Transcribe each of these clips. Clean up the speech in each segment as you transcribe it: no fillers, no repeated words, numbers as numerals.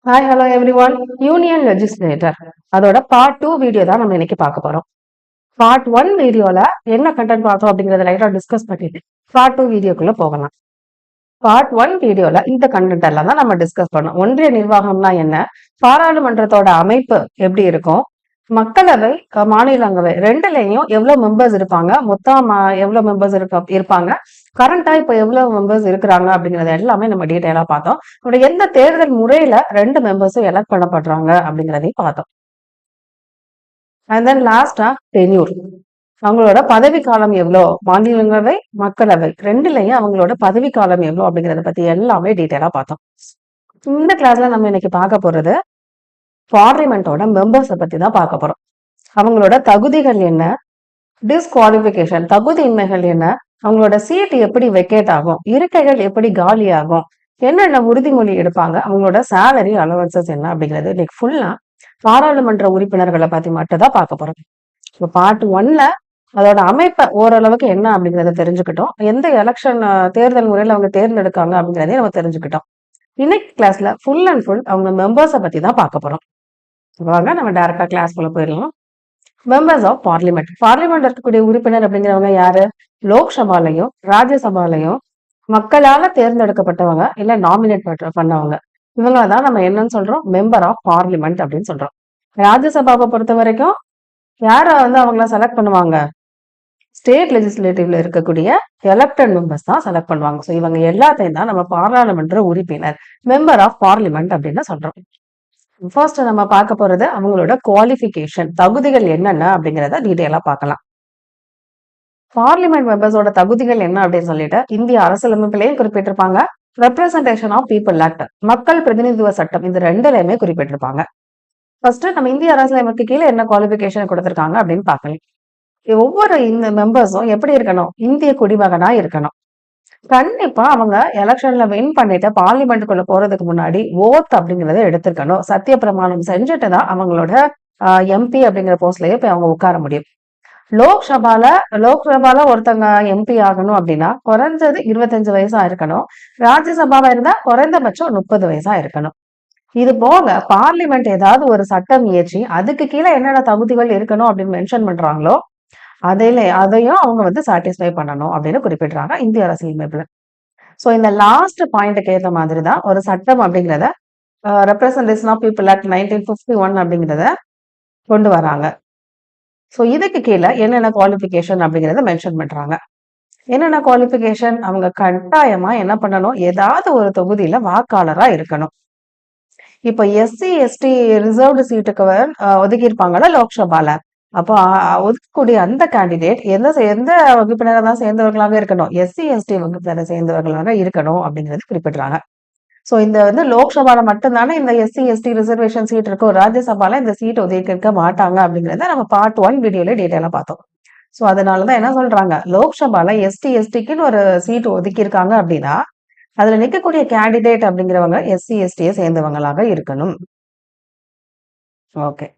Hi hello everyone. Union legislator அதோட part 2 video தான் நம்ம இன்னைக்கு பார்க்க போறோம். பார்ட் 1 வீடியோல என்ன கண்டென்ட் பார்த்தோம் அப்படிங்கறத லைட்டா டிஸ்கஸ் பண்ணிட்டு பார்ட் 2 வீடியோக்குள்ள போகலாம். பார்ட் 1 வீடியோல இந்த கண்டென்ட் எல்லாம் தான் நம்ம டிஸ்கஸ் பண்ணோம். ஒன்றிய நிர்வாகம்னா என்ன, பாராளுமன்றத்தோட அமைப்பு எப்படி இருக்கும், மக்களவை மாநிலங்களவை ரெண்டுலயும் எவ்வளவு மெம்பர்ஸ் இருப்பாங்க, மொத்தம் எவ்வளவு மெம்பர்ஸ் இருப்பாங்க, கரண்டா இப்ப எவ்வளவு மெம்பர்ஸ் இருக்கிறாங்க அப்படிங்கறது எல்லாமே நம்ம டீடைலா பார்த்தோம். நம்முடைய எந்த தேர்தல் முறையில 2 மெம்பர்ஸும் எலக்ட் பண்ணப்படுறாங்க அப்படிங்கறதையும் பார்த்தோம். அண்ட் தென் லாஸ்டா டென்யூர், அவங்களோட பதவி காலம் எவ்வளோ, மாநிலங்களவை மக்களவை ரெண்டுலயும் அவங்களோட பதவி காலம் எவ்வளோ அப்படிங்கறத பத்தி எல்லாமே டீடைலா பார்த்தோம். இந்த கிளாஸ்ல நம்ம இன்னைக்கு பார்க்க போறது பார்லிமெண்டோட மெம்பர்ஸை பத்தி தான் பார்க்க போறோம். அவங்களோட தகுதிகள் என்ன, டிஸ்குவாலிபிகேஷன் தகுதியின்மைகள் என்ன, அவங்களோட சீட் எப்படி வெக்கேட் ஆகும், இருக்கைகள் எப்படி காலி ஆகும், என்னென்ன உறுதிமொழி எடுப்பாங்க, அவங்களோட சேலரி அலவன்சஸ் என்ன அப்படிங்கிறது இன்னைக்கு ஃபுல்லா பாராளுமன்ற உறுப்பினர்களை பத்தி மட்டும் தான் பார்க்க போறோம். இப்போ பார்ட் 1ல அதோட அமைப்பை ஓரளவுக்கு என்ன அப்படிங்கறத தெரிஞ்சுக்கிட்டோம், எந்த எலெக்ஷன் தேர்தல் முறையில அவங்க தேர்ந்தெடுக்காங்க அப்படிங்கிறதையும் நம்ம தெரிஞ்சுக்கிட்டோம். இன்னைக்கு கிளாஸ்ல ஃபுல் அண்ட் ஃபுல் அவங்க மெம்பர்ஸை பத்தி தான் பார்க்க போறோம். வாங்க நம்ம டைரக்டா கிளாஸ்க்குள்ள போயிடலாம். மெம்பர்ஸ் ஆஃப் பார்லிமெண்ட், பார்லிமெண்ட் இருக்கக்கூடிய உறுப்பினர் அப்படிங்கிறவங்க யாரு, லோக்சபாலையும் ராஜ்யசபாலையும் மக்களால தேர்ந்தெடுக்கப்பட்டவங்க இல்ல நாமினேட் பண்ணவங்க, இவங்களை தான் நம்ம என்னன்னு சொல்றோம், மெம்பர் ஆஃப் பார்லிமெண்ட் அப்படின்னு சொல்றோம். ராஜ்யசபாவை பொறுத்த வரைக்கும் யார அவங்கள செலக்ட் பண்ணுவாங்க, ஸ்டேட் லெஜிஸ்லேட்டிவ்ல இருக்கக்கூடிய எலெக்டட் மெம்பர்ஸ் தான் செலக்ட் பண்ணுவாங்க. ஸோ இவங்க எல்லாத்தையும் தான் நம்ம பாராளுமன்ற உறுப்பினர், மெம்பர் ஆஃப் பார்லிமெண்ட் அப்படின்னு சொல்றோம். ஃபர்ஸ்ட் நம்ம பார்க்க போறது அவங்களோட குவாலிஃபிகேஷன், தகுதிகள் என்னென்ன அப்படிங்கிறத டீடைலா பார்க்கலாம். பார்லிமெண்ட் மெம்பர்ஸோட தகுதிகள் என்ன அப்படின்னு சொல்லிட்டு இந்திய அரசியலமைப்பிலையும் குறிப்பிட்டிருப்பாங்க, ரெப்ரசன்டேஷன் ஆஃப் பீப்புள் ஆக்ட் மக்கள் பிரதிநிதித்துவ சட்டம் இந்த ரெண்டுலயுமே குறிப்பிட்டிருப்பாங்க. ஃபர்ஸ்ட் நம்ம இந்திய அரசியலமைப்புக்கு கீழே என்ன குவாலிஃபிகேஷன் கொடுத்திருக்காங்க அப்படின்னு பார்க்கலாம். ஒவ்வொரு இந்த மெம்பர்ஸும் எப்படி இருக்கணும், இந்திய குடிமகனா இருக்கணும். கண்டிப்பா அவங்க எலெக்ஷன்ல வின் பண்ணிட்டு பார்லிமெண்ட்டுக்குள்ள போறதுக்கு முன்னாடி ஓத் அப்படிங்கறத எடுத்திருக்கணும். சத்திய பிரமாணம் செஞ்சுட்டு தான் அவங்களோட எம்பி அப்படிங்கிற போஸ்ட்லயே போய் அவங்க உட்கார முடியும். லோக்சபால ஒருத்தங்க எம்பி ஆகணும் அப்படின்னா குறைஞ்சது 25 வயசா இருக்கணும். ராஜ்யசபாவா இருந்தா குறைந்தபட்சம் 30 வயசா இருக்கணும். இது போக பார்லிமெண்ட் ஏதாவது ஒரு சட்டம் இயற்றி அதுக்கு கீழே என்னென்ன தகுதிகள் இருக்கணும் அப்படின்னு மென்ஷன் பண்றாங்களோ அதையும் அவங்க சாட்டிஸ்ஃபை பண்ணணும் அப்படின்னு குறிப்பிடுறாங்க இந்திய அரசியலமைப்புல. சோ இந்த லாஸ்ட் பாயிண்ட்டுக்கு ஏற்ற மாதிரி தான் ஒரு சட்டம் அப்படிங்கிறத ரெப்ரசன்டேஷன் ஆஃப் பீப்புள் ஆக்ட் 1951 அப்படிங்கிறத கொண்டு வராங்க. ஸோ இதுக்கு கீழே என்னென்ன குவாலிஃபிகேஷன் அப்படிங்கிறத மென்ஷன் பண்றாங்க. என்னென்ன குவாலிஃபிகேஷன், அவங்க கட்டாயமா என்ன பண்ணணும், ஏதாவது ஒரு தொகுதியில வாக்காளரா இருக்கணும். இப்போ எஸ்சி எஸ்டி ரிசர்வ்டு சீட்டுக்கு ஒதுக்கி இருப்பாங்கல்ல லோக்சபால, அப்போ ஒதுக்கக்கூடிய அந்த கேண்டிடேட் எந்த வகுப்பினரை தான் சேர்ந்தவர்களாக இருக்கணும், எஸ்சி எஸ்டி வகுப்பினரை சேர்ந்தவர்களாக இருக்கணும் அப்படிங்கிறது குறிப்பிடுறாங்க. சோ இந்த லோக்சபால மட்டும்தானே இந்த எஸ்சி எஸ்டி ரிசர்வேஷன் சீட் இருக்கும், ராஜ்யசபால இந்த சீட் ஒதுக்கிருக்க மாட்டாங்க அப்படிங்கறத நம்ம பார்ட் 1 வீடியோல டீடைலா பார்த்தோம். சோ அதனாலதான் என்ன சொல்றாங்க, லோக்சபால எஸ்டி எஸ்டிக்குன்னு ஒரு சீட் ஒதுக்கி இருக்காங்க அப்படின்னா அதுல நிற்கக்கூடிய கேண்டிடேட் அப்படிங்கிறவங்க எஸ்சி எஸ்டியை சேர்ந்தவங்களாக இருக்கணும். ஓகே,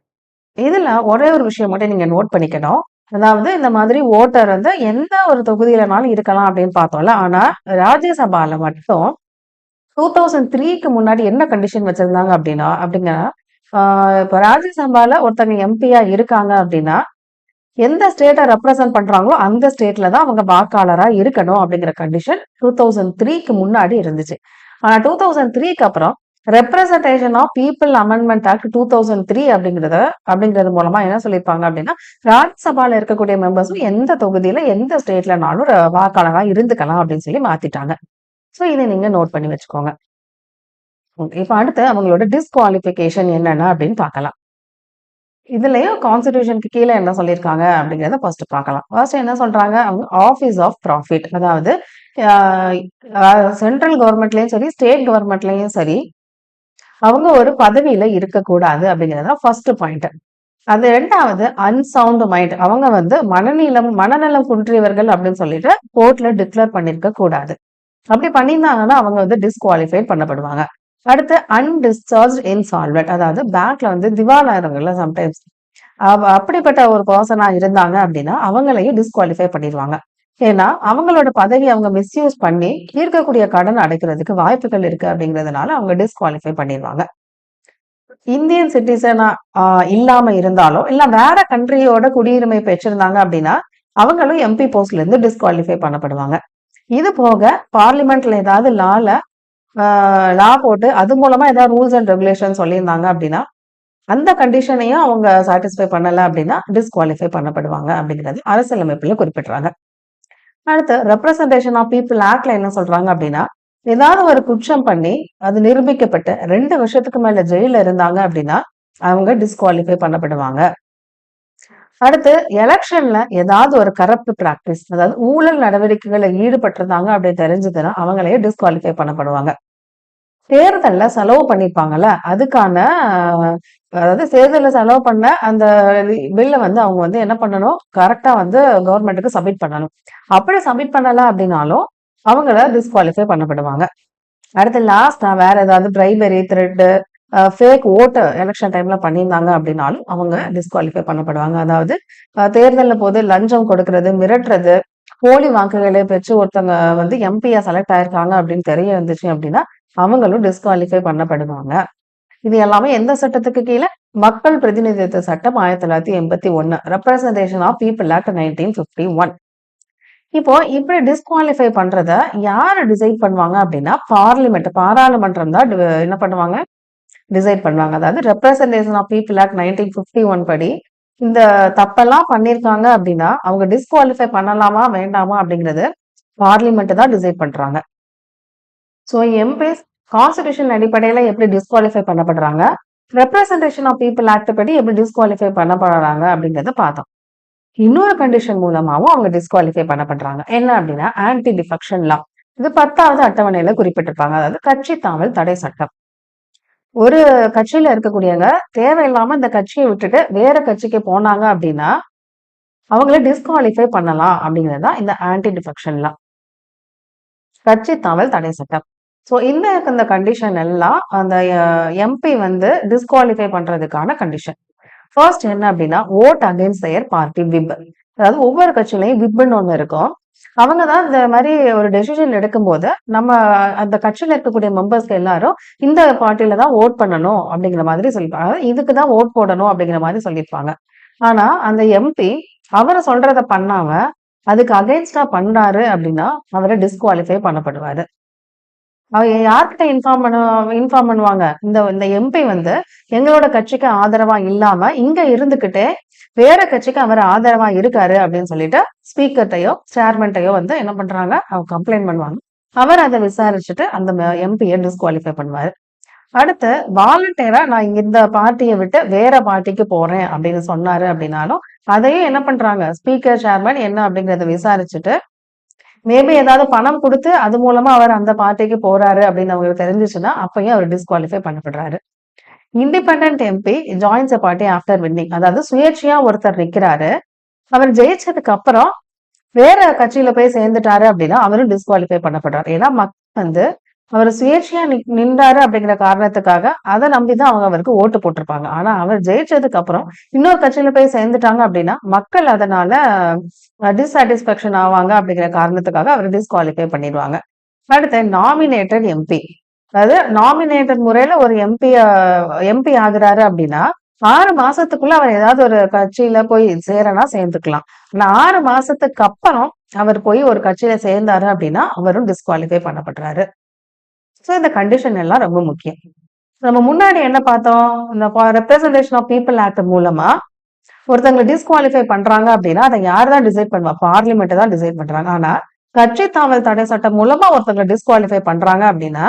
இதுல ஒரே ஒரு விஷயம் மட்டும் நீங்க நோட் பண்ணிக்கணும். அதாவது இந்த மாதிரி ஓட்டர் எந்த ஒரு தொகுதியிலனாலும் இருக்கலாம் அப்படின்னு பார்த்தோம்ல. ஆனா ராஜ்யசபால மட்டும் 2003க்கு முன்னாடி என்ன கண்டிஷன் வச்சிருந்தாங்க அப்படின்னா இப்ப ராஜ்யசபால ஒருத்தங்க எம்பியா இருக்காங்க அப்படின்னா எந்த ஸ்டேட்டை ரெப்ரசன்ட் பண்றாங்களோ அந்த ஸ்டேட்ல தான் அவங்க வாக்காளரா இருக்கணும் அப்படிங்கிற கண்டிஷன் 2003க்கு முன்னாடி இருந்துச்சு. ஆனா 2003க்கு அப்புறம் representation of people amendment act 2003 அப்படிங்கிறது மூலமா என்ன சொல்லியிருப்பாங்க அப்படின்னா ராஜ்யசபால இருக்கக்கூடிய மெம்பர்ஸும் எந்த தொகுதியில எந்த ஸ்டேட்லனாலும் வாக்காளரா இருந்துக்கலாம் அப்படின்னு சொல்லி மாத்திட்டாங்க. சோ இதை நீங்க நோட் பண்ணி வச்சுக்கோங்க. இப்ப அடுத்து அவங்களோட டிஸ்குவாலிபிகேஷன் என்னென்ன அப்படின்னு பார்க்கலாம். இதுலயும் கான்ஸ்டிடியூஷனுக்கு கீழே என்ன சொல்லியிருக்காங்க அப்படிங்கறத ஃபர்ஸ்ட் பார்க்கலாம். ஃபர்ஸ்ட் என்ன சொல்றாங்க, அவங்க ஆபீஸ் ஆஃப் ப்ராஃபிட், அதாவது சென்ட்ரல் கவர்மெண்ட்லயும் சரி ஸ்டேட் கவர்மெண்ட்லயும் சரி அவங்க ஒரு பதவியில இருக்கக்கூடாது அப்படிங்கறத ஃபர்ஸ்ட் பாயிண்ட். அது ரெண்டாவது அன்சவுண்ட் மைண்ட், அவங்க மனநலம் குன்றியவர்கள் அப்படின்னு சொல்லிட்டு கோர்ட்ல டிக்ளேர் பண்ணிருக்க கூடாது. அப்படி பண்ணியிருந்தாங்கன்னா அவங்க டிஸ்குவாலிஃபைட் பண்ணப்படுவாங்க. அடுத்து அன்டிஸ்சார்ஜ் இன்சால்வெண்ட், அதாவது பேங்க்ல திவாலாயிரங்கள்ல சம்டைம்ஸ் அப்படிப்பட்ட ஒரு பர்சனா இருந்தாங்க அப்படின்னா அவங்களையும் டிஸ்குவாலிஃபை பண்ணிடுவாங்க. ஏன்னா அவங்களோட பதவி அவங்க மிஸ்யூஸ் பண்ணி இருக்கக்கூடிய கடன் அடைக்கிறதுக்கு வாய்ப்புகள் இருக்கு அப்படிங்கிறதுனால அவங்க டிஸ்குவாலிஃபை பண்ணிடுவாங்க. இந்தியன் சிட்டிசனா இல்லாம இருந்தாலோ இல்ல வேற கண்ட்ரியோட குடியுரிமை பெற்றிருந்தாங்க அப்படின்னா அவங்களும் எம்பி போஸ்ட்ல இருந்து டிஸ்குவாலிஃபை பண்ணப்படுவாங்க. இது போக பார்லிமெண்ட்ல ஏதாவது லா போட்டு அது மூலமா ஏதாவது ரூல்ஸ் அண்ட் ரெகுலேஷன் சொல்லியிருந்தாங்க அப்படின்னா அந்த கண்டிஷனையும் அவங்க சாட்டிஸ்ஃபை பண்ணல அப்படின்னா டிஸ்குவாலிஃபை பண்ணப்படுவாங்க அப்படிங்கிறது அரசியலமைப்புல குறிப்பிடுறாங்க. அடுத்து ரெப்ரசன்டேஷன் ஆஃப் பீப்புள் ஆக்ட்ல என்ன சொல்றாங்க அப்படின்னா ஏதாவது ஒரு குற்றம் பண்ணி அது நிரூபிக்கப்பட்டு 2 வருஷத்துக்கு மேல ஜெயில இருந்தாங்க அப்படின்னா அவங்க டிஸ்குவாலிஃபை பண்ணப்படுவாங்க. அடுத்து எலெக்ஷன்ல ஏதாவது ஒரு கரப்ட் பிராக்டிஸ், அதாவது ஊழல் நடவடிக்கைகளை ஈடுபட்டிருந்தாங்க அப்படின்னு தெரிஞ்சதுன்னா அவங்களையே டிஸ்குவாலிஃபை பண்ணப்படுவாங்க. தேர்தல்ல செலவு பண்ணிருப்பாங்கல்ல அதுக்கான அதாவது தேர்தல்ல செலவு பண்ண அந்த பில்ல அவங்க என்ன பண்ணணும், கரெக்டா கவர்மெண்ட்டுக்கு சப்மிட் பண்ணணும். அப்படி சப்மிட் பண்ணல அப்படின்னாலும் அவங்கள டிஸ்குவாலிஃபை பண்ணப்படுவாங்க. அடுத்து லாஸ்டா வேற ஏதாவது பிரைபரி, த்ரெட், ஃபேக் ஓட்டு எலெக்ஷன் டைம்ல பண்ணியிருந்தாங்க அப்படின்னாலும் அவங்க டிஸ்குவாலிஃபை பண்ணப்படுவாங்க. அதாவது தேர்தலில் போது லஞ்சம் கொடுக்கறது, மிரட்டுறது, போலி வாக்குகளை பெற்று ஒருத்தவங்க எம்பியா செலக்ட் ஆயிருக்காங்க அப்படின்னு தெரிய வந்துச்சு அப்படின்னா அவங்களும் டிஸ்குவாலிஃபை பண்ணப்படுவாங்க. இது எல்லாமே எந்த சட்டத்துக்கு கீழே? மக்கள் பிரதிநிதித்துவ சட்டம் 1981, ரெப்ரசன்டேஷன் ஆஃப் பீப்புள் ஆக்ட் 1951. இப்போ இப்படி டிஸ்குவாலிஃபை பண்றத யாரு டிசைட் பண்ணுவாங்க அப்படின்னா பாராளுமன்றம் தான் என்ன பண்ணுவாங்க, டிசைட் பண்ணுவாங்க. அதாவது ரெப்ரசன்டேஷன் ஆஃப் பீப்புள் ஆக்ட் 1951 படி இந்த தப்பெல்லாம் பண்ணிருக்காங்க அப்படின்னா அவங்க டிஸ்குவாலிஃபை பண்ணலாமா வேண்டாமா அப்படிங்கிறது பார்லிமெண்ட் தான் டிசைட் பண்றாங்க. ஸோ எம்பிஸ் கான்ஸ்டிடியூஷன் அடிப்படையில எப்படி டிஸ்குவாலிஃபை பண்ணப்படுறாங்க, ரெப்ரசன்டேஷன் ஆஃப் பீப்புள் ஆக்ட் படி எப்படி டிஸ்குவாலிஃபை பண்ணப்படுறாங்க அப்படிங்கறத பார்த்தோம். இன்னொரு கண்டிஷன் மூலமாவும் அவங்க டிஸ்குவாலிஃபை பண்ணப்படுறாங்க. என்ன அப்படின்னா ஆன்டி டிஃபெக்ஷன் லா. இது 10வது அட்டவணையில குறிப்பிட்டிருப்பாங்க. அதாவது கட்சி தாவல் தடை சட்டம். ஒரு கட்சியில இருக்கக்கூடியவங்க தேவையில்லாம இந்த கட்சியை விட்டுட்டு வேற கட்சிக்கு போனாங்க அப்படின்னா அவங்கள டிஸ்குவாலிஃபை பண்ணலாம் அப்படிங்கிறதுதான் இந்த ஆன்டி டிஃபெக்ஷன் லா, கட்சி தாவல் தடை சட்டம். ஸோ இந்த கண்டிஷன் எல்லாம் அந்த எம்பி டிஸ்குவாலிஃபை பண்றதுக்கான கண்டிஷன். ஃபர்ஸ்ட் என்ன அப்படின்னா vote against their party whip. அதாவது ஒவ்வொரு கட்சியிலையும் விப்னு ஒண்ணு இருக்கும். அவங்க தான் இந்த மாதிரி ஒரு டெசிஷன் எடுக்கும்போது நம்ம அந்த கட்சியில இருக்கக்கூடிய மெம்பர்ஸ்க்கு எல்லாரும் இந்த பார்ட்டில தான் ஓட் பண்ணணும் அப்படிங்கிற மாதிரி சொல்லிப்பாங்க. இதுக்கு தான் ஓட் போடணும் அப்படிங்கிற மாதிரி சொல்லியிருப்பாங்க. ஆனா அந்த எம்பி அவரை சொல்றத பண்ணாம அதுக்கு அகைன்ஸ்டா பண்றாரு அப்படின்னா அவரை டிஸ்குவாலிஃபை பண்ணப்படுவாரு. அவங்க யார்கிட்ட இன்ஃபார்ம் பண்ணுவாங்க, இந்த எம்பி எங்களோட கட்சிக்கு ஆதரவா இல்லாம இங்க இருந்துகிட்டே வேற கட்சிக்கு அவர் ஆதரவா இருக்காரு அப்படின்னு சொல்லிட்டு ஸ்பீக்கர்ட்டையோ சேர்மன்ட்டையோ என்ன பண்றாங்க, அவங்க கம்ப்ளைண்ட் பண்ணுவாங்க. அவர் அதை விசாரிச்சுட்டு அந்த எம்பியை டிஸ்குவாலிஃபை பண்ணுவாரு. அடுத்து வாலண்டியரா நான் இந்த பார்ட்டியை விட்டு வேற பார்ட்டிக்கு போறேன் அப்படின்னு சொன்னாரு அப்படின்னாலும் அதையும் என்ன பண்றாங்க, ஸ்பீக்கர் சேர்மன் என்ன அப்படிங்கறத விசாரிச்சுட்டு மேபி ஏதாவது பணம் கொடுத்து அது மூலமா அவர் அந்த பார்ட்டிக்கு போறாரு அப்படின்னு அவங்களுக்கு தெரிஞ்சிச்சுன்னா அப்பயும் அவர் டிஸ்குவாலிஃபை பண்ணப்படுறாரு. Independent MP joins a party after winning. அதாவது சுயேட்சையா ஒருத்தர் நிக்கிறாரு, அவர் ஜெயிச்சதுக்கு அப்புறம் வேற கட்சியில போய் சேர்ந்துட்டாரு அப்படின்னா அவரும் டிஸ்குவாலிஃபை பண்ணப்படுறாரு. ஏன்னா மக்கள் அவர் சுயேட்சையா நின்றாரு அப்படிங்கிற காரணத்துக்காக அதை நம்பிதான் அவங்க அவருக்கு ஓட்டு போட்டிருப்பாங்க. ஆனா அவர் ஜெயிச்சதுக்கு அப்புறம் இன்னொரு கட்சியில போய் சேர்ந்துட்டாங்க அப்படின்னா மக்கள் அதனால டிஸ்சாட்டிஸ்பாக்சன் ஆவாங்க அப்படிங்கிற காரணத்துக்காக அவர் டிஸ்குவாலிஃபை பண்ணிடுவாங்க. அடுத்து நாமினேட்டட் எம்பி. அதாவது நாமினேட்டட் முறையில ஒரு எம்பி ஆகுறாரு அப்படின்னா 6 மாசத்துக்குள்ள அவர் ஏதாவது ஒரு கட்சியில போய் சேரனா சேர்ந்துக்கலாம். ஆனா 6 மாசத்துக்கு அப்புறம் அவர் போய் ஒரு கட்சியில சேர்ந்தாரு அப்படின்னா அவரும் டிஸ்குவாலிஃபை பண்ணப்படுறாரு. ஸோ இந்த கண்டிஷன் எல்லாம் ரொம்ப முக்கியம். நம்ம முன்னாடி என்ன பார்த்தோம், இந்த ரெப்ரசன்டேஷன் ஆஃப் பீப்புள் ஆக்ட் மூலமா ஒருத்தவங்களை டிஸ்குவாலிஃபை பண்றாங்க அப்படின்னா அதை யார் தான் டிசைட் பண்ணுவா, பார்லிமெண்ட் தான் டிசைட் பண்றாங்க. ஆனா கட்சி தாவல் தடை சட்டம் மூலமா ஒருத்தவங்களை டிஸ்குவாலிஃபை பண்றாங்க அப்படின்னா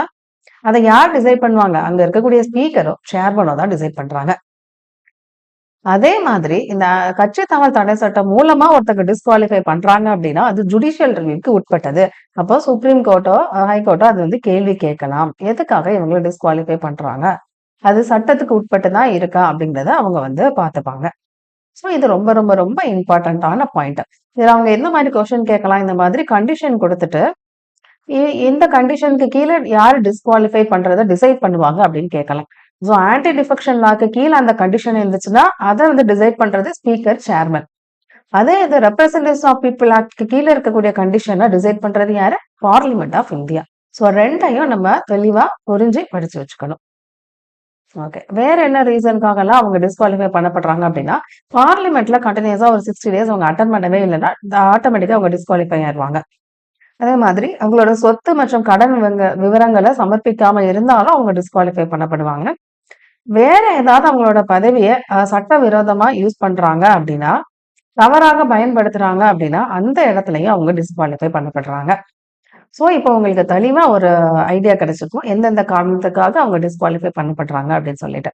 அதை யார் டிசைட் பண்ணுவாங்க, அங்க இருக்கக்கூடிய ஸ்பீக்கரோ சேர்மனோ தான் டிசைட் பண்றாங்க. அதே மாதிரி இந்த கட்சி தாவல் தடை சட்டம் மூலமா ஒருத்தங்க டிஸ்குவாலிஃபை பண்றாங்க அப்படின்னா அது ஜுடிஷியல் ரிவ்யூக்கு உட்பட்டது. அப்போ சுப்ரீம் கோர்ட்டோ ஹைகோர்ட்டோ அது கேள்வி கேட்கலாம், எதுக்காக இவங்களை டிஸ்குவாலிஃபை பண்றாங்க, அது சட்டத்துக்கு உட்பட்டு தான் இருக்கா அப்படிங்கறத அவங்க பார்த்துப்பாங்க. ஸோ இது ரொம்ப ரொம்ப ரொம்ப இம்பார்ட்டன்டான பாயிண்ட். இதுல அவங்க எந்த மாதிரி கொஸ்டின் கேட்கலாம், இந்த மாதிரி கண்டிஷன் கொடுத்துட்டு இந்த கண்டிஷனுக்கு கீழே யார் டிஸ்குவாலிஃபை பண்றதை டிசைட் பண்ணுவாங்க அப்படின்னு கேட்கலாம். ஸோ ஆன்டி டிஃபெக்ஷன் லாக்கு கீழே அந்த கண்டிஷன் இருந்துச்சுன்னா அதை டிசைட் பண்றது ஸ்பீக்கர் சேர்மன். அதே இது ரெப்ரசன்டேஷன் ஆஃப் பீப்புள் ஆக்ட்க்கு கீழே இருக்கக்கூடிய கண்டிஷனை டிசைட் பண்றது யாரு, பார்லிமெண்ட் ஆஃப் இந்தியா. ஸோ ரெண்டையும் நம்ம தெளிவா புரிஞ்சு படிச்சு வச்சுக்கணும். ஓகே. வேற என்ன ரீசனுக்காகலாம் அவங்க டிஸ்குவாலிஃபை பண்ணப்படுறாங்க அப்படின்னா, பார்லிமெண்ட்ல கன்டினியூஸா ஒரு 60 டேஸ் அவங்க அட்டெண்ட் பண்ணவே இல்லன்னா, ஆட்டோமேட்டிக்கா அவங்க டிஸ்குவாலிஃபை ஆயிருவாங்க. அதே மாதிரி அவங்களோட சொத்து மற்றும் கடன் விவரங்கள சமர்ப்பிக்காம இருந்தாலும் அவங்க டிஸ்குவாலிஃபை பண்ணப்படுவாங்க. வேற ஏதாவது அவங்களோட பதவிய சட்டவிரோதமா யூஸ் பண்றாங்க அப்படின்னா, தவறாக பயன்படுத்துறாங்க அப்படின்னா, அந்த இடத்துலயும் அவங்க டிஸ்குவாலிஃபை பண்ணப்படுறாங்க. ஸோ, இப்போ உங்களுக்கு தெளிவா ஒரு ஐடியா கிடைச்சிருக்கும். எந்தெந்த காரணத்துக்காக அவங்க டிஸ்குவாலிஃபை பண்ணப்படுறாங்க அப்படின்னு சொல்லிட்டு.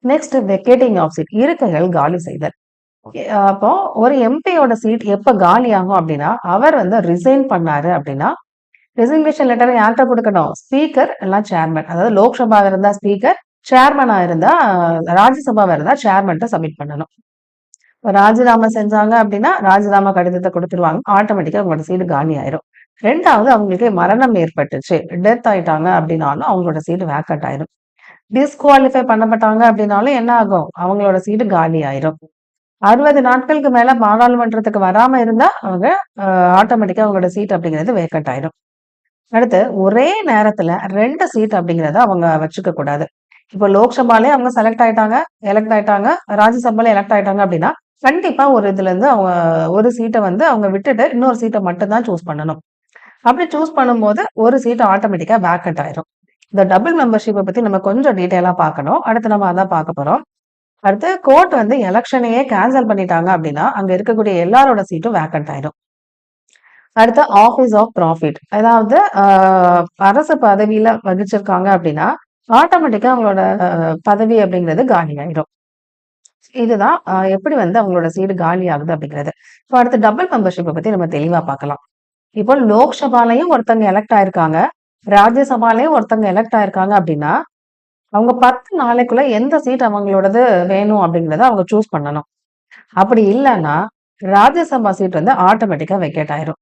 Next vacating of seat. இருக்கைகள் காலி செய்தல். அப்போ ஒரு எம்பியோட சீட் எப்ப காலி ஆகும் அப்படின்னா, அவர் வந்து ரிசைன் பண்ணாரு அப்படின்னா, ரெசிக்னேஷன் லெட்டர் யார்கிட்ட குடுக்கணும்? ஸ்பீக்கர் இல்ல சேர்மன். அதாவது லோக்சபாவா இருந்தா ஸ்பீக்கர், சேர்மனா இருந்தா ராஜ்யசபாவா இருந்தா சேர்மன்ட்ட சப்மிட் பண்ணணும். ராஜினாமா செஞ்சாங்க அப்படின்னா, ராஜினாமா கடிதத்த குடுத்துருவாங்க. ஆட்டோமேட்டிக்கா அவங்களோட சீட்டு காலி ஆயிரும். 2வது அவங்களுக்கு மரணம் ஏற்பட்டுச்சு. டெத் ஆயிட்டாங்க அப்படின்னாலும் அவங்களோட சீட்டு வேக்கன்ட் ஆயிரும். டிஸ்குவாலிஃபை பண்ணப்பட்டாங்க அப்படின்னாலும் என்ன ஆகும்? அவங்களோட சீட்டு காலி ஆயிரும். 60 நாட்களுக்கு மேல பாராளுமன்றத்துக்கு வராம இருந்தா அவங்க ஆட்டோமேட்டிக்கா அவங்களோட சீட் அப்படிங்கிறது வேக்கன்ட் ஆயிரும். அடுத்து ஒரே நேரத்துல 2 சீட் அப்படிங்கிறத அவங்க வச்சுக்க கூடாது. இப்போ லோக்சபாலே அவங்க எலக்ட் ஆயிட்டாங்க, ராஜ்யசபால எலக்ட் ஆயிட்டாங்க அப்படின்னா, கண்டிப்பா ஒரு இதுல இருந்து அவங்க ஒரு சீட்ட வந்து அவங்க விட்டுட்டு இன்னொரு சீட்ட மட்டும் தான் சூஸ் பண்ணணும். அப்படி சூஸ் பண்ணும்போது ஒரு சீட் ஆட்டோமேட்டிக்கா வேக்கன்ட் ஆயிரும். இந்த டபுள் மெம்பர்ஷிப்ப பத்தி நம்ம கொஞ்சம் டீட்டெயிலா பார்க்கணும். அடுத்து நம்ம அதான் பார்க்க போறோம். அடுத்து கோர்ட் வந்து எலக்ஷனையே கேன்சல் பண்ணிட்டாங்க அப்படின்னா, அங்க இருக்கக்கூடிய எல்லாரோட சீட்டும் வேக்கன்ட் ஆயிரும். அடுத்து ஆஃபீஸ் ஆஃப் ப்ராஃபிட். அதாவது அரசு பதவியில வகிச்சிருக்காங்க அப்படின்னா, ஆட்டோமேட்டிக்கா அவங்களோட பதவி அப்படிங்கிறது காலி ஆயிரும். இதுதான் எப்படி வந்து அவங்களோட சீட்டு காலி ஆகுது அப்படிங்கிறது. இப்போ அடுத்து டபுள் மெம்பர்ஷிப்ப பத்தி நம்ம தெளிவா பார்க்கலாம். இப்போ லோக்சபாலையும் ஒருத்தவங்க எலக்ட் ஆயிருக்காங்க, ராஜ்யசபாலையும் ஒருத்தவங்க எலக்ட் ஆயிருக்காங்க அப்படின்னா, அவங்க 10 நாளைக்குள்ள எந்த சீட் அவங்களோடது வேணும் அப்படிங்கிறத அவங்க சூஸ் பண்ணணும். அப்படி இல்லன்னா, ராஜ்யசபா சீட் வந்து ஆட்டோமேட்டிக்கா வெக்கேட் ஆயிரும்.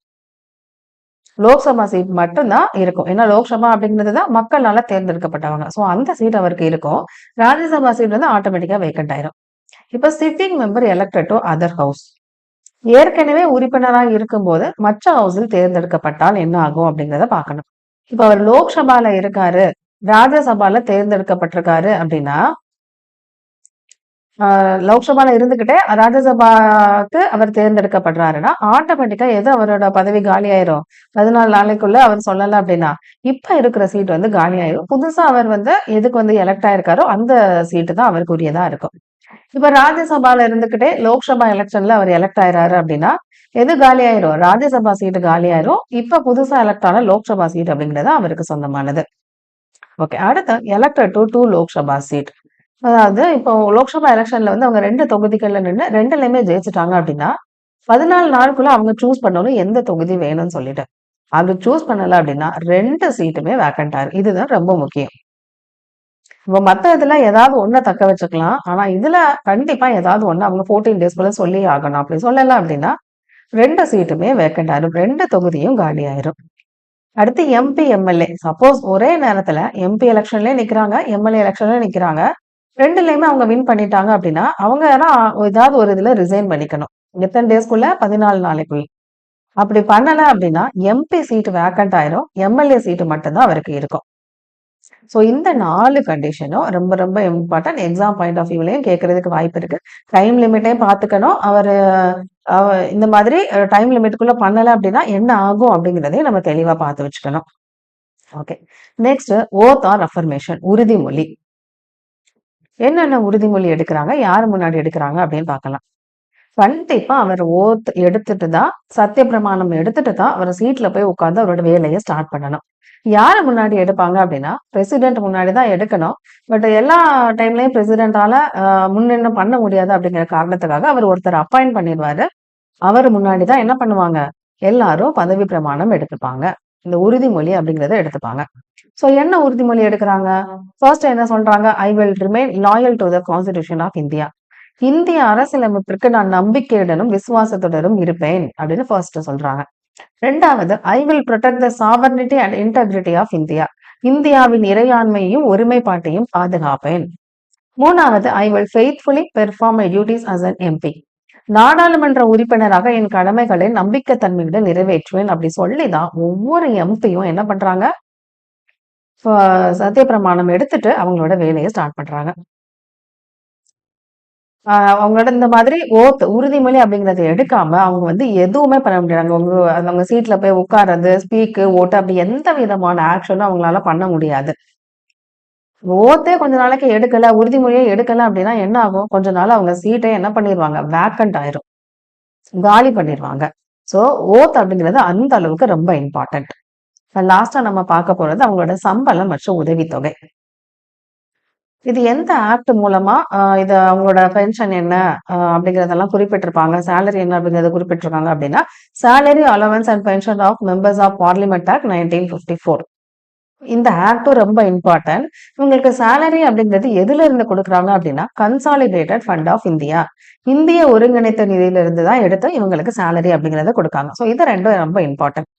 லோக்சபா சீட் மட்டும் தான் இருக்கும். ஏன்னா லோக்சபா அப்படிங்கிறது தான் மக்களால தேர்ந்தெடுக்கப்பட்டவங்க. ஸோ அந்த சீட் அவருக்கு இருக்கும். ராஜ்யசபா சீட் வந்து ஆட்டோமேட்டிக்கா வேக்கன்ட் ஆயிரும். இப்ப sitting member elected to other house. ஏற்கனவே உறுப்பினரா இருக்கும்போது மற்ற ஹவுஸில் தேர்ந்தெடுக்கப்பட்டால் என்ன ஆகும் அப்படிங்கிறத பார்க்கணும். இப்ப அவர் லோக்சபால இருக்காரு, ராஜ்யசபால தேர்ந்தெடுக்கப்பட்டிருக்காரு அப்படின்னா, லோக்சபால இருந்துகிட்டே ராஜ்யசபாக்கு அவர் தேர்ந்தெடுக்கப்படுறாருன்னா, ஆட்டோமேட்டிக்கா எது அவரோட பதவி காலி ஆயிரும். 14 நாளைக்குள்ள அவர் சொல்லல அப்படின்னா, இப்ப இருக்கிற சீட் வந்து காலி ஆயிரும். புதுசா அவர் வந்து எதுக்கு வந்து எலக்ட் ஆயிருக்காரோ அந்த சீட்டு தான் அவருக்கு உரியதா இருக்கும். இப்ப ராஜ்யசபால இருந்துகிட்டே லோக்சபா எலெக்ஷன்ல அவர் எலக்ட் ஆயிறாரு அப்படின்னா, எது காலி ஆயிரும்? ராஜ்யசபா சீட்டு காலி ஆயிரும். இப்ப புதுசா எலக்ட் ஆன லோக்சபா சீட் அப்படிங்கிறது அவருக்கு சொந்தமானது. ஓகே. அடுத்து எலக்டட் டு 2 லோக்சபா சீட். அதாவது இப்போ லோக்சபா எலெக்ஷன்ல வந்து அவங்க 2 தொகுதிகள்ல நின்னு 2லயுமே ஜெயிச்சுட்டாங்க அப்படின்னா, 14 நாளுக்குள்ள அவங்க சூஸ் பண்ணணும் எந்த தொகுதி வேணும்னு சொல்லிட்டு. அப்படி சூஸ் பண்ணல அப்படின்னா 2 சீட்டுமே வேக்கன்ட் ஆயிரும். இதுதான் ரொம்ப முக்கியம். இப்போ மத்த இதுல ஏதாவது ஒண்ண தக்க வச்சுக்கலாம். ஆனா இதுல கண்டிப்பா ஏதாவது ஒண்ணு அவங்க 14 டேஸ்க்குள்ள சொல்லியே ஆகணும். அப்படி சொல்லல அப்படின்னா 2 சீட்டுமே வேக்கன்ட் ஆயிரும். 2 தொகுதியும் காலி ஆயிரும். அடுத்து எம்பி, எம்எல்ஏ. சப்போஸ் ஒரே நேரத்துல எம்பி எலெக்ஷன்லயும் நிக்கிறாங்க, எம்எல்ஏ எலெக்ஷன்லயும் நிக்கிறாங்க. 2லயுமே அவங்க வின் பண்ணிட்டாங்க அப்படின்னா, அவங்க ஏதாவது ஒரு இதுல ரிசைன் பண்ணிக்கணும். எத்தன டேஸ்க்குள்ள? 14 நாளைக்குள்ள. அப்படி பண்ணல அப்படின்னா, எம்பி சீட் வேக்கன்ட் ஆயிரும். எம்எல்ஏ சீட்டு மட்டும் தான் அவருக்கு இருக்கும். ஸோ இந்த 4 கண்டிஷனும் ரொம்ப ரொம்ப இம்பார்ட்டன்ட். எக்ஸாம் பாயிண்ட் ஆஃப் வியூலயும் கேட்கறதுக்கு வாய்ப்பு இருக்கு. டைம் லிமிட்டையும் பார்த்துக்கணும். இந்த மாதிரி டைம் லிமிட்டுக்குள்ள பண்ணல அப்படின்னா என்ன ஆகும் அப்படிங்கிறதையும் நம்ம தெளிவா பார்த்து வச்சுக்கணும். Okay. Next oath or affirmation. உறுதிமொழி. என்னென்ன உறுதிமொழி எடுக்கிறாங்க, யாரு முன்னாடி எடுக்கிறாங்க அப்படின்னு பார்க்கலாம். கண்டிப்பா அவர் ஓத் எடுத்துட்டு தான், சத்திய பிரமாணம் எடுத்துட்டு தான் அவர் சீட்ல போய் உட்கார்ந்து அவரோட வேலையை ஸ்டார்ட் பண்ணணும். யாரு முன்னாடி எடுப்பாங்க அப்படின்னா, பிரசிடென்ட் முன்னாடி தான் எடுக்கணும். பட் எல்லா டைம்லயும் பிரசிடென்டால முன்னின்னு பண்ண முடியாது அப்படிங்கிற காரணத்துக்காக அவர் ஒருத்தர் அப்பாயிண்ட் பண்ணிடுவாரு. அவர் முன்னாடி தான் என்ன பண்ணுவாங்க, எல்லாரும் பதவி பிரமாணம் எடுத்துப்பாங்க. இந்த உறுதிமொழி அப்படிங்கிறத எடுத்துப்பாங்க. சோ என்ன உறுதிமொழி எடுக்கிறாங்க? ஃபர்ஸ்ட் என்ன சொல்றாங்க? I will remain loyal to the constitution of India. இந்திய அரசியலமைப்பிற்கு நான் நம்பிக்கையுடனும் விசுவாசத்துடனும் இருப்பேன் அப்படின்னு ஃபர்ஸ்ட் சொல்றாங்க. 2வது I will protect the sovereignty and integrity of India. இந்தியாவின் இறையாண்மையையும் ஒருமைப்பாட்டையும் பாதுகாப்பேன். 3வது I will faithfully perform my duties as an MP. நாடாளுமன்ற உறுப்பினராக என் கடமைகளை நம்பிக்கைத்தன்மையுடன் நிறைவேற்றுவேன் அப்படி சொல்லிதான் ஒவ்வொரு எம்பியும் என்ன பண்றாங்க, சத்தியப்பிரமாணம் எடுத்துட்டு அவங்களோட வேலையை ஸ்டார்ட் பண்றாங்க. அவங்களோட இந்த மாதிரி உறுதிமொழி அப்படிங்கிறத எடுக்காம அவங்க வந்து எதுவுமே பண்ண முடியாது. அவங்க சீட்ல போய் உட்கார்றது, ஸ்பீக்கு, ஓட்டு அப்படி எந்த விதமான ஆக்ஷனும் அவங்களால பண்ண முடியாது. ஓத்தே கொஞ்ச நாளைக்கு எடுக்கல, உறுதிமொழியே எடுக்கல அப்படின்னா என்ன ஆகும்? கொஞ்ச நாள் அவங்க சீட்டே என்ன பண்ணிருவாங்க? வேக்கன்ட் ஆயிரும். காலி பண்ணிருவாங்க. ஸோ அப்படிங்கிறது அந்த அளவுக்கு ரொம்ப இம்பார்ட்டன்ட். லாஸ்டா நம்ம பார்க்க போறது அவங்களோட சம்பளம் மற்றும் உதவித்தொகை. இது எந்த ஆக்ட் மூலமா இது அவங்களோட பென்ஷன் என்ன அப்படிங்கிறதெல்லாம் குறிப்பிட்டிருப்பாங்க. சேலரி என்ன அப்படிங்கிறத குறிப்பிட்டிருக்காங்க அப்படின்னா, salary allowance and pension of members of parliament act 1954. இந்த ஆக்டும் ரொம்ப இம்பார்ட்டன்ட். இவங்களுக்கு சேலரி அப்படிங்கிறது எதுல இருந்து கொடுக்குறாங்க அப்படின்னா, கன்சாலிடேட்டட் ஃபண்ட் ஆஃப் இந்தியா. இந்திய ஒருங்கிணைத்த நிதியில இருந்து தான் எடுத்து இவங்களுக்கு சேலரி அப்படிங்கிறத கொடுக்காங்க. ஸோ இது ரெண்டும் ரொம்ப இம்பார்ட்டன்ட்.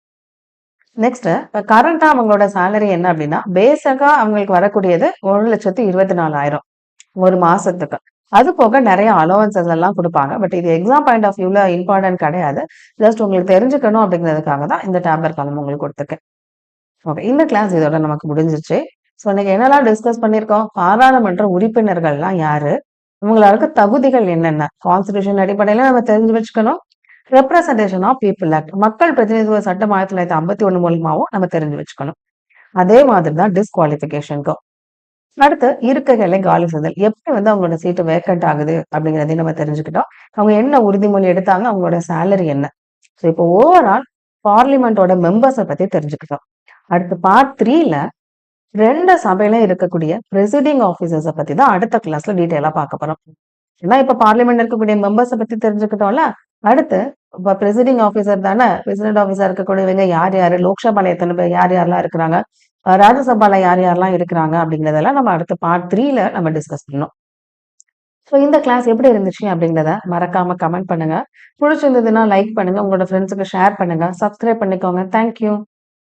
நெக்ஸ்ட் கரண்டா அவங்களோட சேலரி என்ன அப்படின்னா, பேசிக்கா அவங்களுக்கு வரக்கூடியது 1,24,000 ஒரு மாசத்துக்கு. அது போக நிறைய அலோவன்சஸ் எல்லாம் கொடுப்பாங்க. பட் இது எக்ஸாம் பாயிண்ட் ஆஃப் வியூல இம்பார்ட்டன்ட் கிடையாது. ஜஸ்ட் உங்களுக்கு தெரிஞ்சுக்கணும் அப்படிங்கிறதுக்காக தான் இந்த டேப்லெட் காலம் உங்களுக்கு கொடுத்துருக்கேன். ஓகே, இந்த கிளாஸ் இதோட நமக்கு முடிஞ்சிருச்சு. ஸோ இன்னைக்கு என்னெல்லாம் டிஸ்கஸ் பண்ணியிருக்கோம்? பாராளுமன்ற உறுப்பினர்கள்லாம் யாரு? இவங்களுக்கு தகுதிகள் என்னென்ன? கான்ஸ்டிடியூஷன் அடிப்படையில நம்ம தெரிஞ்சு வச்சுக்கணும். ரெப்ரசன்டேஷன் ஆஃப் பீப்புள் ஆக்ட், மக்கள் பிரதிநிதித்துவ சட்டம் 1951 மூலமாவும் நம்ம தெரிஞ்சு வச்சுக்கணும். அதே மாதிரி தான் டிஸ்குவாலிபிகேஷனுக்கும். அடுத்து இருக்கைகளை காலி செய்தல். எப்படி வந்து அவங்களோட சீட்டு வேக்கண்ட் ஆகுது அப்படிங்கிறதையும் நம்ம தெரிஞ்சுக்கிட்டோம். அவங்க என்ன உறுதிமொழி எடுத்தாங்க, அவங்களோட சேலரி என்ன. ஸோ இப்போ ஓவரால் பார்லிமெண்டோட மெம்பர்ஸை பத்தி தெரிஞ்சுக்கிட்டோம். அடுத்து பார்ட் 3ல 2 சபையில இருக்கக்கூடிய பிரசிடிங் ஆபீசர்ஸை பத்தி தான் அடுத்த கிளாஸ்ல டீட்டெயிலா பார்க்க போறோம். ஏன்னா இப்ப பார்லிமெண்ட் இருக்கக்கூடிய மெம்பர்ஸை பத்தி தெரிஞ்சுக்கிட்டோம்ல. அடுத்து இப்ப பிரசிடிங் ஆபீசர் தானே, பிரசிடென்ட் ஆபீசர் இருக்கக்கூடியவங்க யார் யாரு, லோக்சபால எத்தனை பேர் யார் யாரெல்லாம் இருக்கிறாங்க, ராஜ்யசபால யார் யாரெல்லாம் இருக்கிறாங்க அப்படிங்கிறதெல்லாம் நம்ம அடுத்த பார்ட் 3ல நம்ம டிஸ்கஸ் பண்ணோம். ஸோ இந்த கிளாஸ் எப்படி இருந்துச்சு அப்படிங்கிறத மறக்காம கமெண்ட் பண்ணுங்க. பிடிச்சிருந்ததுன்னா லைக் பண்ணுங்க, உங்களோட ஃப்ரெண்ட்ஸுக்கு ஷேர் பண்ணுங்க, சப்ஸ்கிரைப் பண்ணிக்கோங்க. தேங்க்யூ.